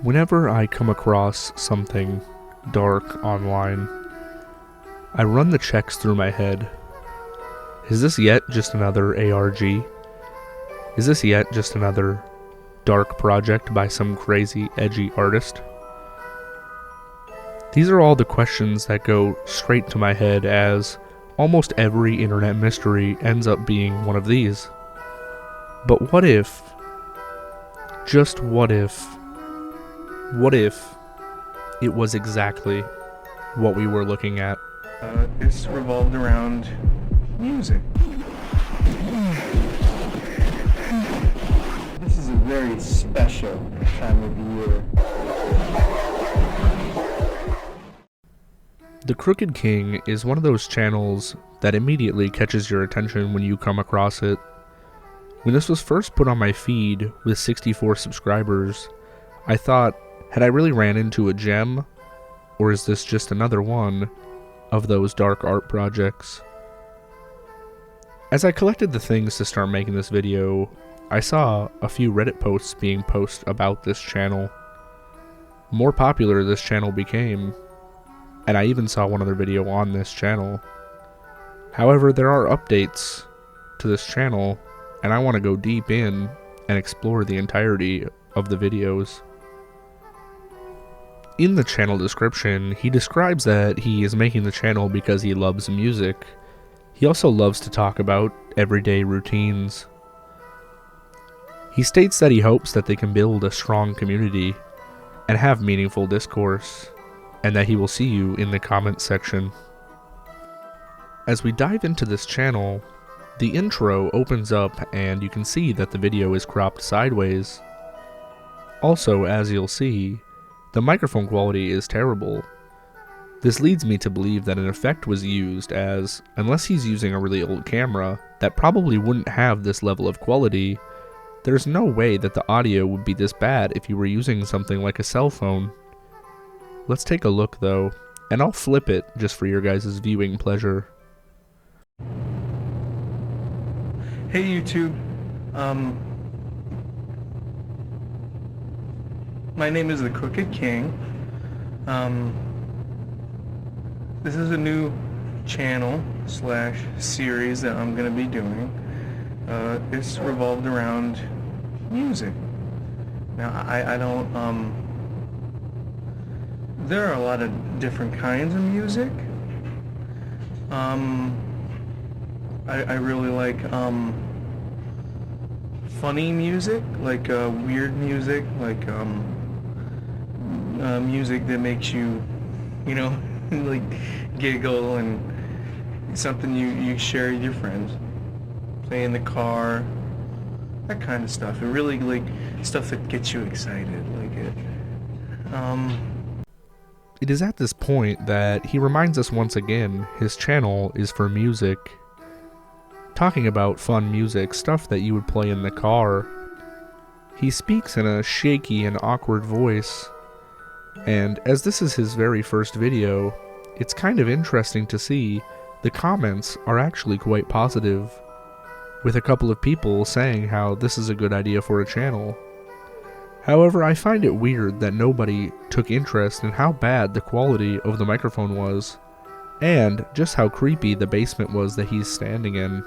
Whenever I come across something dark online, I run the checks through my head. Is this yet just another ARG? Is this yet just another dark project by some crazy, edgy artist? These are all the questions that go straight to my head, as almost every internet mystery ends up being one of these. But what if, just what if it was exactly what we were looking at? It's revolved around music. This is a very special time of year. The Crooked King is one of those channels that immediately catches your attention when you come across it. When this was first put on my feed with 64 subscribers, I thought, had I really ran into a gem, or is this just another one of those dark art projects? As I collected the things to start making this video, I saw a few Reddit posts being posted about this channel. The more popular this channel became, and I even saw one other video on this channel. However, there are updates to this channel, and I want to go deep in and explore the entirety of the videos. In the channel description, he describes that he is making the channel because he loves music. He also loves to talk about everyday routines. He states that he hopes that they can build a strong community and have meaningful discourse, and that he will see you in the comments section. As we dive into this channel, the intro opens up and you can see that the video is cropped sideways. Also, as you'll see, the microphone quality is terrible. This leads me to believe that an effect was used, as, unless he's using a really old camera that probably wouldn't have this level of quality, there's no way that the audio would be this bad if you were using something like a cell phone. Let's take a look though, and I'll flip it just for your guys' viewing pleasure. Hey YouTube, my name is the Crooked King. This is a new channel / series that I'm gonna be doing. It's revolved around music. Now I don't there are a lot of different kinds of music. I really like funny music, like weird music, like music that makes you, like giggle, and something you share with your friends. Play in the car, that kind of stuff. It really, like, stuff that gets you excited, like it. It is at this point that he reminds us once again his channel is for music. Talking about fun music, stuff that you would play in the car. He speaks in a shaky and awkward voice, and as this is his very first video, it's kind of interesting to see the comments are actually quite positive, with a couple of people saying how this is a good idea for a channel. However, I find it weird that nobody took interest in how bad the quality of the microphone was, and just how creepy the basement was that he's standing in.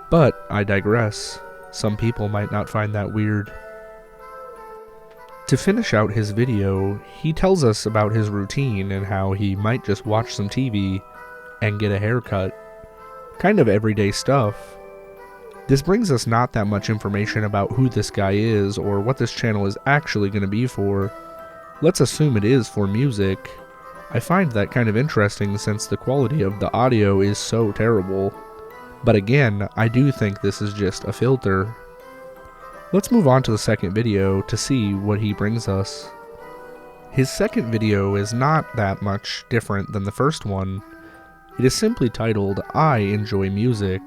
But I digress. Some people might not find that weird. To finish out his video, he tells us about his routine and how he might just watch some TV and get a haircut. Kind of everyday stuff. This brings us not that much information about who this guy is or what this channel is actually going to be for. Let's assume it is for music. I find that kind of interesting since the quality of the audio is so terrible. But again, I do think this is just a filter. Let's move on to the second video to see what he brings us. His second video is not that much different than the first one. It is simply titled, "I Enjoy Music."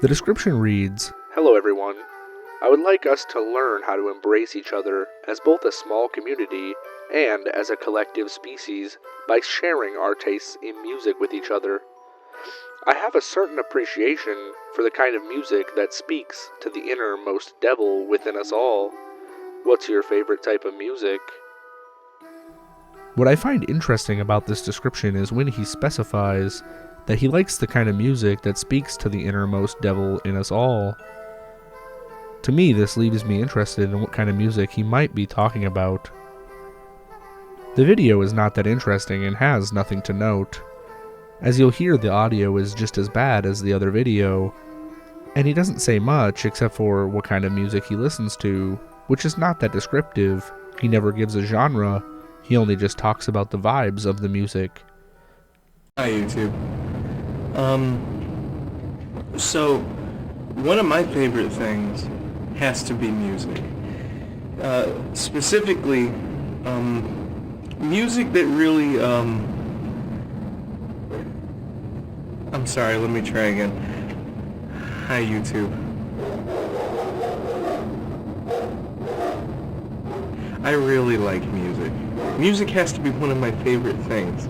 The description reads, "Hello everyone. I would like us to learn how to embrace each other as both a small community and as a collective species by sharing our tastes in music with each other. I have a certain appreciation for the kind of music that speaks to the innermost devil within us all. What's your favorite type of music? What I find interesting about this description is when he specifies that he likes the kind of music that speaks to the innermost devil in us all. To me, this leaves me interested in what kind of music he might be talking about. The video is not that interesting and has nothing to note. As you'll hear, the audio is just as bad as the other video, and he doesn't say much except for what kind of music he listens to, which is not that descriptive. He never gives a genre, he only just talks about the vibes of the music. Hi YouTube. So one of my favorite things has to be music. Specifically, music that really, I'm sorry, let me try again. Hi YouTube. I really like music. Music has to be one of my favorite things.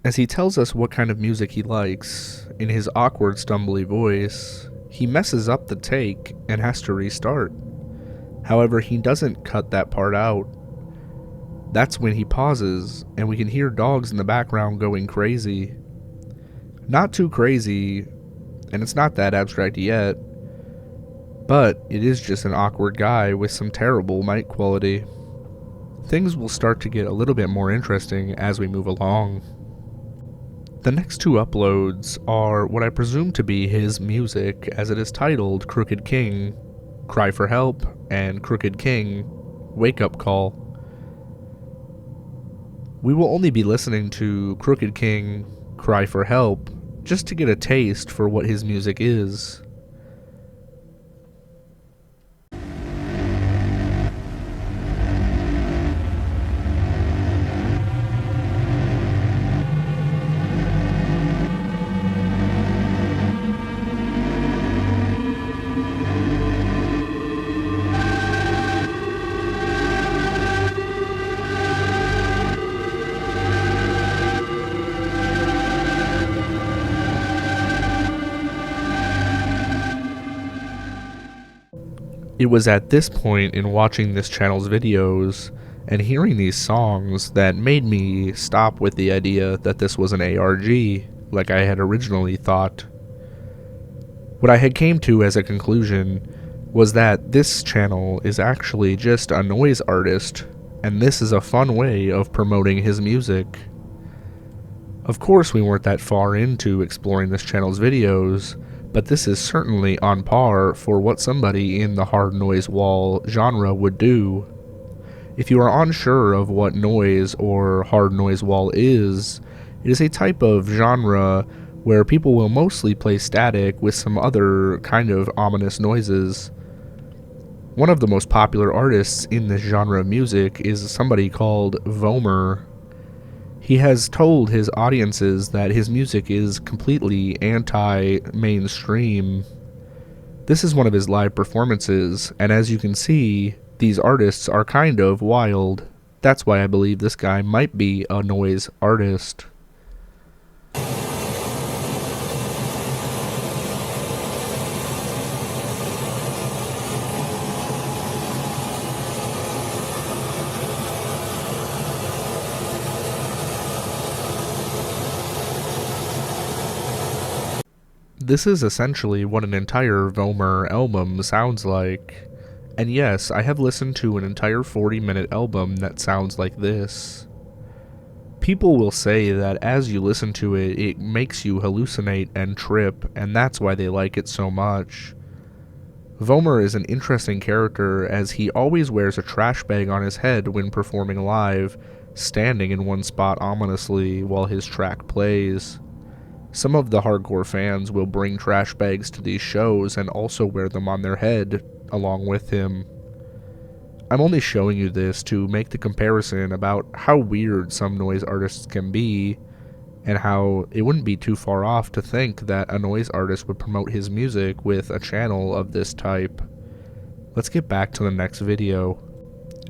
As he tells us what kind of music he likes, in his awkward, stumbly voice, he messes up the take and has to restart. However, he doesn't cut that part out. That's when he pauses, and we can hear dogs in the background going crazy. Not too crazy, and it's not that abstract yet, but it is just an awkward guy with some terrible mic quality. Things will start to get a little bit more interesting as we move along. The next two uploads are what I presume to be his music, as it is titled Crooked King, Cry for Help, and Crooked King, Wake Up Call. We will only be listening to Crooked King, Cry for Help, just to get a taste for what his music is. It was at this point in watching this channel's videos and hearing these songs that made me stop with the idea that this was an ARG, like I had originally thought. What I had came to as a conclusion was that this channel is actually just a noise artist, and this is a fun way of promoting his music. Of course, we weren't that far into exploring this channel's videos, but this is certainly on par for what somebody in the hard noise wall genre would do. If you are unsure of what noise or hard noise wall is, it is a type of genre where people will mostly play static with some other kind of ominous noises. One of the most popular artists in this genre of music is somebody called Vomer. He has told his audiences that his music is completely anti-mainstream. This is one of his live performances, and as you can see, these artists are kind of wild. That's why I believe this guy might be a noise artist. This is essentially what an entire Vomer album sounds like. And yes, I have listened to an entire 40-minute album that sounds like this. People will say that as you listen to it, it makes you hallucinate and trip, and that's why they like it so much. Vomer is an interesting character as he always wears a trash bag on his head when performing live, standing in one spot ominously while his track plays. Some of the hardcore fans will bring trash bags to these shows and also wear them on their head along with him. I'm only showing you this to make the comparison about how weird some noise artists can be, and how it wouldn't be too far off to think that a noise artist would promote his music with a channel of this type. Let's get back to the next video.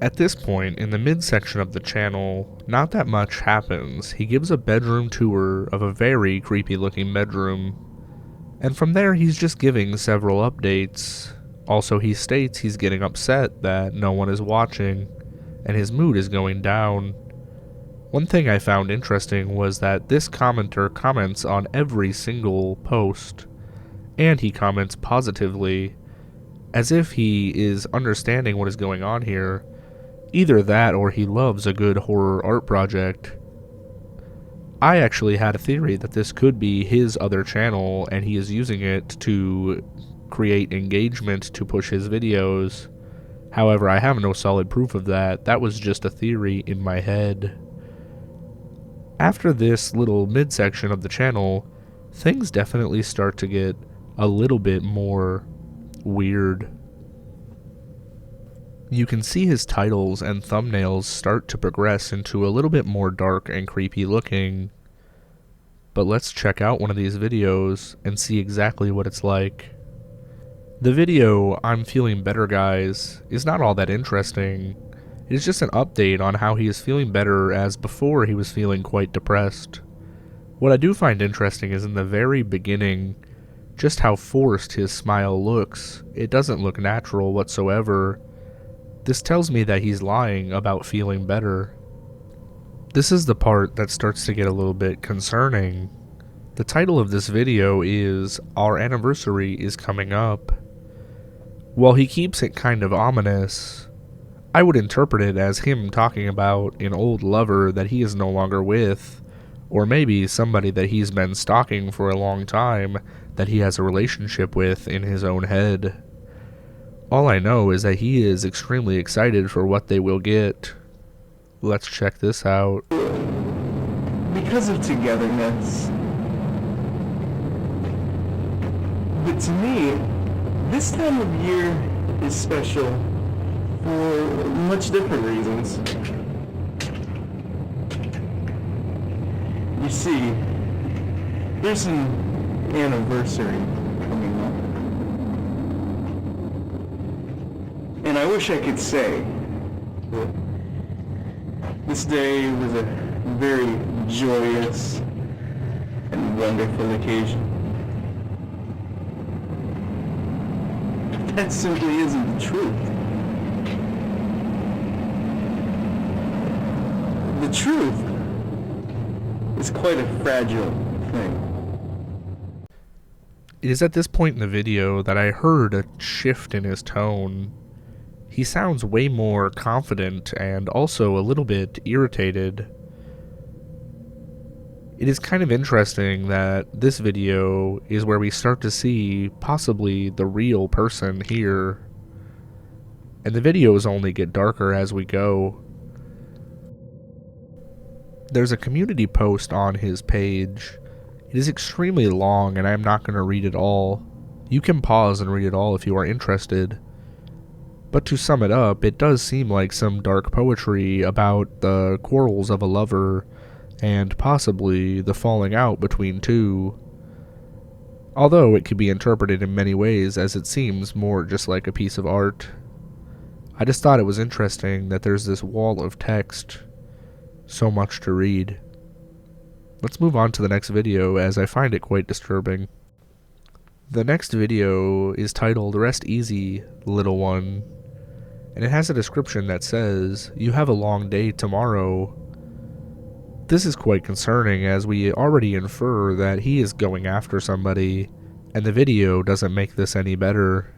At this point, in the midsection of the channel, not that much happens. He gives a bedroom tour of a very creepy looking bedroom, and from there he's just giving several updates. Also, he states he's getting upset that no one is watching, and his mood is going down. One thing I found interesting was that this commenter comments on every single post, and he comments positively, as if he is understanding what is going on here. Either that or he loves a good horror art project. I actually had a theory that this could be his other channel and he is using it to create engagement to push his videos. However, I have no solid proof of that. That was just a theory in my head. After this little midsection of the channel, things definitely start to get a little bit more weird. You can see his titles and thumbnails start to progress into a little bit more dark and creepy looking. But let's check out one of these videos and see exactly what it's like. The video, "I'm Feeling Better Guys," is not all that interesting. It is just an update on how he is feeling better, as before he was feeling quite depressed. What I do find interesting is in the very beginning, just how forced his smile looks. It doesn't look natural whatsoever. This tells me that he's lying about feeling better. This is the part that starts to get a little bit concerning. The title of this video is "Our Anniversary is Coming Up." While he keeps it kind of ominous, I would interpret it as him talking about an old lover that he is no longer with, or maybe somebody that he's been stalking for a long time that he has a relationship with in his own head. All I know is that he is extremely excited for what they will get. Let's check this out. Because of togetherness. But to me, this time of year is special for much different reasons. You see, there's an anniversary coming up. And I wish I could say that this day was a very joyous and wonderful occasion. But that simply isn't the truth. The truth is quite a fragile thing. It is at this point in the video that I heard a shift in his tone. He sounds way more confident and also a little bit irritated. It is kind of interesting that this video is where we start to see possibly the real person here. And the videos only get darker as we go. There's a community post on his page. It is extremely long and I'm not going to read it all. You can pause and read it all if you are interested. But to sum it up, it does seem like some dark poetry about the quarrels of a lover and possibly the falling out between two. Although it could be interpreted in many ways, as it seems more just like a piece of art. I just thought it was interesting that there's this wall of text. So much to read. Let's move on to the next video, as I find it quite disturbing. The next video is titled "Rest Easy, Little One," and it has a description that says, "You have a long day tomorrow." This is quite concerning, as we already infer that he is going after somebody, and the video doesn't make this any better.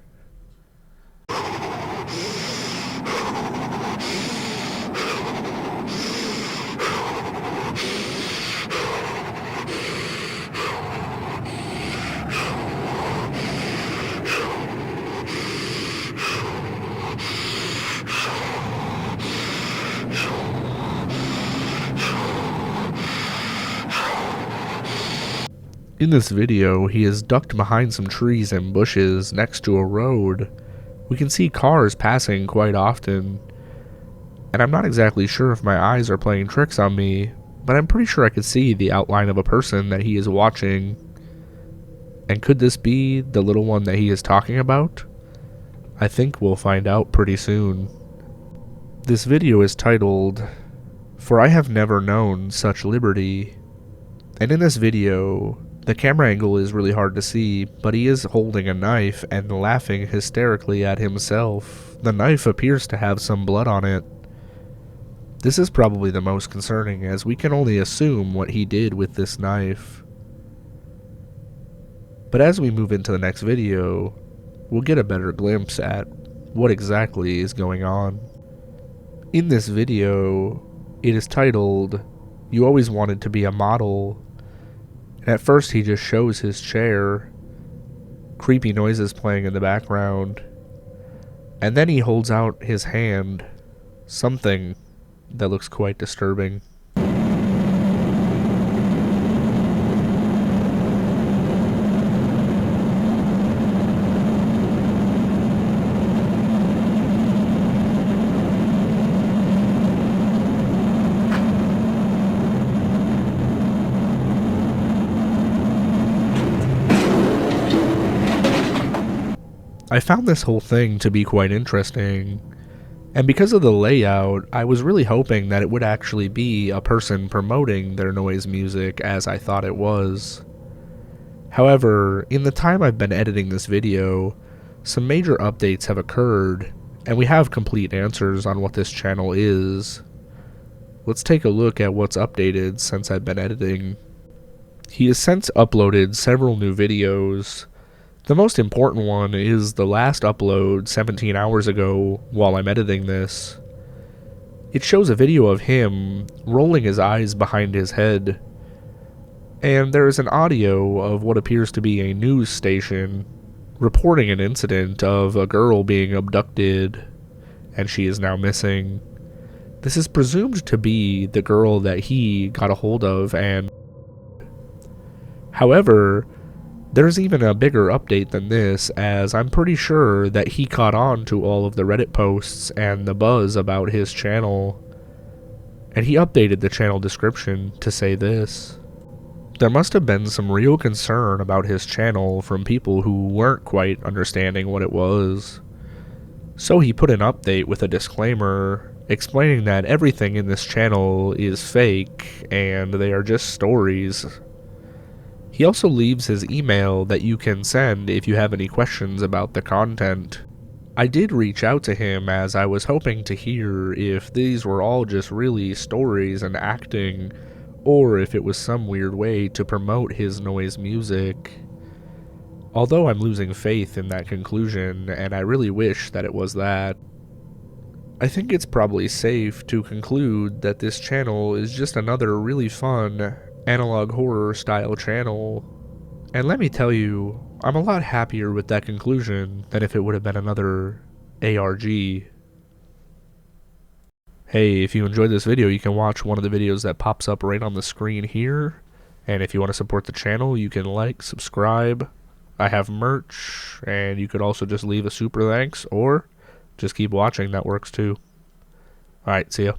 In this video, he is ducked behind some trees and bushes next to a road. We can see cars passing quite often, and I'm not exactly sure if my eyes are playing tricks on me, but I'm pretty sure I could see the outline of a person that he is watching. And could this be the little one that he is talking about? I think we'll find out pretty soon. This video is titled, "For I Have Never Known Such Liberty," and in this video, The camera angle is really hard to see, but he is holding a knife and laughing hysterically at himself. The knife appears to have some blood on it. This is probably the most concerning, as we can only assume what he did with this knife. But as we move into the next video, we'll get a better glimpse at what exactly is going on. In this video, it is titled, "You Always Wanted to Be a Model." And at first he just shows his chair, creepy noises playing in the background, and then he holds out his hand, something that looks quite disturbing. I found this whole thing to be quite interesting, and because of the layout, I was really hoping that it would actually be a person promoting their noise music as I thought it was. However, in the time I've been editing this video, some major updates have occurred, and we have complete answers on what this channel is. Let's take a look at what's updated since I've been editing. He has since uploaded several new videos. The most important one is the last upload 17 hours ago while I'm editing this. It shows a video of him rolling his eyes behind his head, and there is an audio of what appears to be a news station reporting an incident of a girl being abducted, and she is now missing. This is presumed to be the girl that he got a hold of, and however, there's even a bigger update than this, as I'm pretty sure that he caught on to all of the Reddit posts and the buzz about his channel, and he updated the channel description to say this. There must have been some real concern about his channel from people who weren't quite understanding what it was. So he put an update with a disclaimer explaining that everything in this channel is fake and they are just stories. He also leaves his email that you can send if you have any questions about the content. I did reach out to him as I was hoping to hear if these were all just really stories and acting, or if it was some weird way to promote his noise music. Although I'm losing faith in that conclusion, and I really wish that it was that. I think it's probably safe to conclude that this channel is just another really fun analog horror style channel, and let me tell you, I'm a lot happier with that conclusion than if it would have been another ARG. Hey, if you enjoyed this video, you can watch one of the videos that pops up right on the screen here, and if you want to support the channel, you can like, subscribe. I have merch, and you could also just leave a super thanks, or just keep watching, that works too. Alright, see ya.